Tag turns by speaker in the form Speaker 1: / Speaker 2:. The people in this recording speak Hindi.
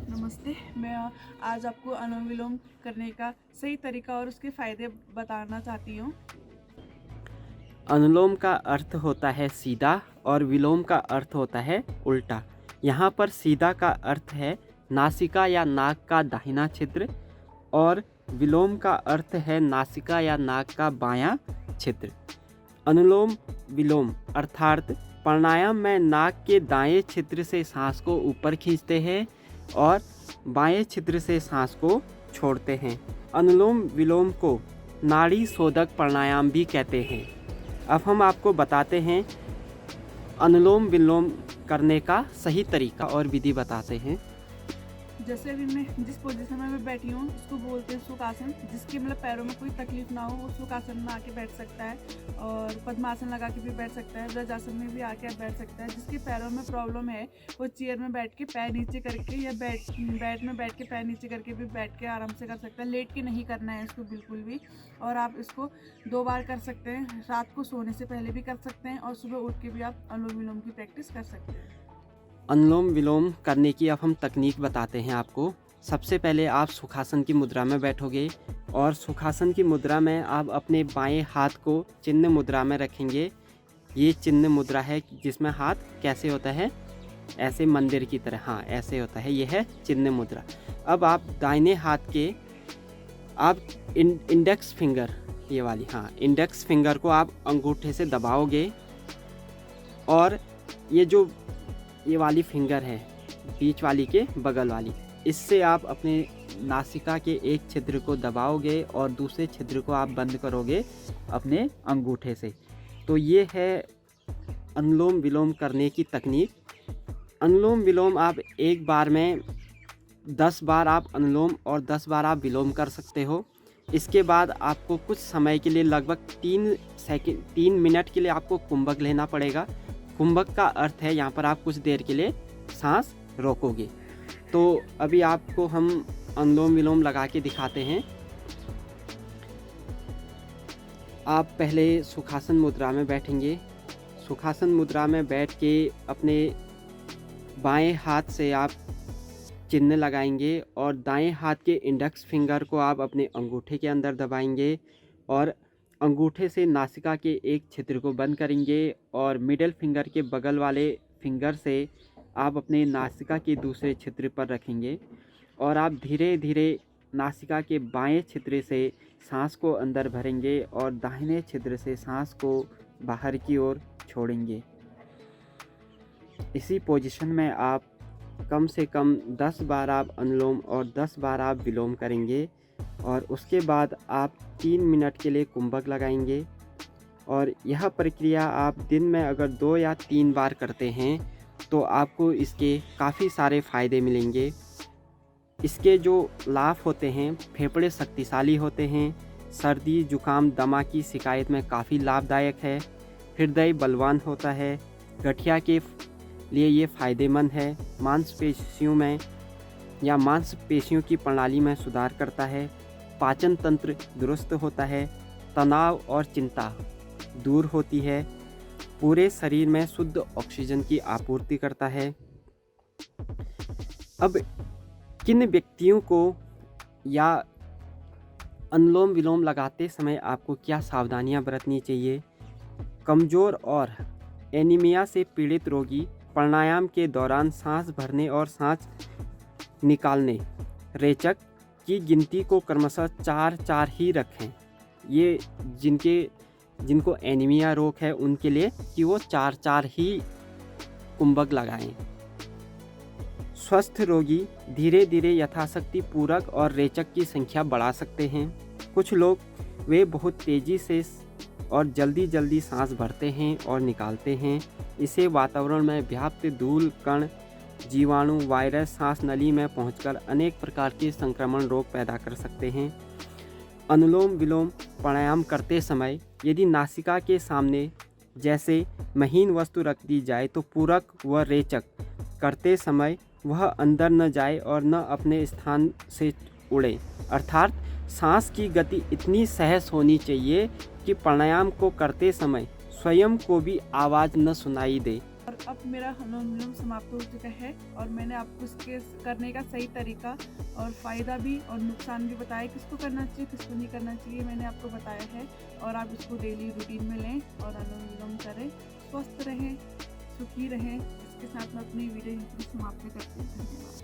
Speaker 1: नमस्ते। मैं आज आपको अनुलोम विलोम करने का सही तरीका और उसके फ़ायदे बताना चाहती हूँ।
Speaker 2: अनुलोम का अर्थ होता है सीधा और विलोम का अर्थ होता है उल्टा। यहाँ पर सीधा का अर्थ है नासिका या नाक का दाहिना छिद्र और विलोम का अर्थ है नासिका या नाक का बायां छिद्र। अनुलोम विलोम अर्थात प्राणायाम में नाक के दाएं छिद्र से सांस को ऊपर खींचते हैं और बाएं छिद्र से सांस को छोड़ते हैं। अनुलोम विलोम को नाड़ी शोधक प्राणायाम भी कहते हैं। अब हम आपको बताते हैं अनुलोम विलोम करने का सही तरीका और विधि बताते हैं।
Speaker 1: जैसे अभी मैं जिस पोजीशन में मैं बैठी हूँ उसको बोलते हैं सुखासन। जिसके मतलब पैरों में कोई तकलीफ ना हो वो सुखासन में आके बैठ सकता है और पद्मासन लगा के भी बैठ सकता है, वज्रासन में भी आके बैठ सकता है। जिसके पैरों में प्रॉब्लम है वो चेयर में बैठ के पैर नीचे करके या बेड में बैठ के पैर नीचे करके भी बैठ के आराम से कर सकता है। लेट के नहीं करना है इसको बिल्कुल भी। और आप इसको 2 बार कर सकते हैं, रात को सोने से पहले भी कर सकते हैं और सुबह उठ के भी आप अनुलोम विलोम की प्रैक्टिस कर सकते हैं।
Speaker 2: अनुलोम विलोम करने की अब हम तकनीक बताते हैं आपको। सबसे पहले आप सुखासन की मुद्रा में बैठोगे और सुखासन की मुद्रा में आप अपने बाएं हाथ को चिन्ह मुद्रा में रखेंगे। ये चिन्ह मुद्रा है जिसमें हाथ कैसे होता है, ऐसे मंदिर की तरह, हाँ ऐसे होता है, ये है चिन्ह मुद्रा। अब आप दाहिने हाथ के आप इंडेक्स फिंगर, ये वाली, हाँ इंडेक्स फिंगर को आप अंगूठे से दबाओगे और ये वाली फिंगर है बीच वाली के बगल वाली, इससे आप अपने नासिका के एक छिद्र को दबाओगे और दूसरे छिद्र को आप बंद करोगे अपने अंगूठे से। तो ये है अनुलोम विलोम करने की तकनीक। अनुलोम विलोम आप एक बार में 10 बार आप अनुलोम और 10 बार आप विलोम कर सकते हो। इसके बाद आपको कुछ समय के लिए लगभग 3 मिनट के लिए आपको कुंभक लेना पड़ेगा। कुंभक का अर्थ है यहाँ पर आप कुछ देर के लिए सांस रोकोगे। तो अभी आपको हम अनुलोम विलोम लगा के दिखाते हैं। आप पहले सुखासन मुद्रा में बैठेंगे। सुखासन मुद्रा में बैठ के अपने बाएं हाथ से आप चिन्ह लगाएंगे और दाएं हाथ के इंडेक्स फिंगर को आप अपने अंगूठे के अंदर दबाएंगे और अंगूठे से नासिका के एक छिद्र को बंद करेंगे और मिडिल फिंगर के बगल वाले फिंगर से आप अपने नासिका के दूसरे छिद्र पर रखेंगे और आप धीरे धीरे नासिका के बाएं छिद्र से सांस को अंदर भरेंगे और दाहिने छिद्र से सांस को बाहर की ओर छोड़ेंगे। इसी पोजीशन में आप कम से कम 10 बार आप अनुलोम और 10 बार आप विलोम करेंगे और उसके बाद आप 3 मिनट के लिए कुंभक लगाएंगे। और यह प्रक्रिया आप दिन में अगर 2 या 3 बार करते हैं तो आपको इसके काफ़ी सारे फ़ायदे मिलेंगे। इसके जो लाभ होते हैं, फेफड़े शक्तिशाली होते हैं, सर्दी जुकाम दमा की शिकायत में काफ़ी लाभदायक है, हृदय बलवान होता है, गठिया के लिए ये फ़ायदेमंद है, मांसपेशियों की प्रणाली में सुधार करता है, पाचन तंत्र दुरुस्त होता है, तनाव और चिंता दूर होती है, पूरे शरीर में शुद्ध ऑक्सीजन की आपूर्ति करता है। अब किन व्यक्तियों को या अनुलोम विलोम लगाते समय आपको क्या सावधानियां बरतनी चाहिए? कमज़ोर और एनीमिया से पीड़ित रोगी प्राणायाम के दौरान सांस भरने और सांस निकालने रेचक की गिनती को क्रमशः 4-4 ही रखें। ये जिनको एनीमिया रोग है उनके लिए कि वो 4-4 ही कुंभक लगाएं। स्वस्थ रोगी धीरे धीरे यथाशक्ति पूरक और रेचक की संख्या बढ़ा सकते हैं। कुछ लोग वे बहुत तेज़ी से और जल्दी जल्दी सांस भरते हैं और निकालते हैं। इसे वातावरण में व्याप्त धूल कण जीवाणु वायरस सांस नली में पहुंचकर अनेक प्रकार के संक्रमण रोग पैदा कर सकते हैं। अनुलोम विलोम प्राणायाम करते समय यदि नासिका के सामने जैसे महीन वस्तु रख दी जाए तो पूरक व रेचक करते समय वह अंदर न जाए और न अपने स्थान से उड़े, अर्थात सांस की गति इतनी सहज होनी चाहिए कि प्राणायाम को करते समय स्वयं को भी आवाज़ न सुनाई दे।
Speaker 1: और अब मेरा अनुलोम विलोम समाप्त हो चुका है और मैंने आपको इसके करने का सही तरीका और फ़ायदा भी और नुकसान भी बताया, किसको करना चाहिए किसको नहीं करना चाहिए मैंने आपको बताया है। और आप इसको डेली रूटीन में लें और अनुलोम विलोम करें, स्वस्थ रहें, सुखी रहें। इसके साथ मैं अपनी वीडियो यहीं पर समाप्त करती हूँ। धन्यवाद।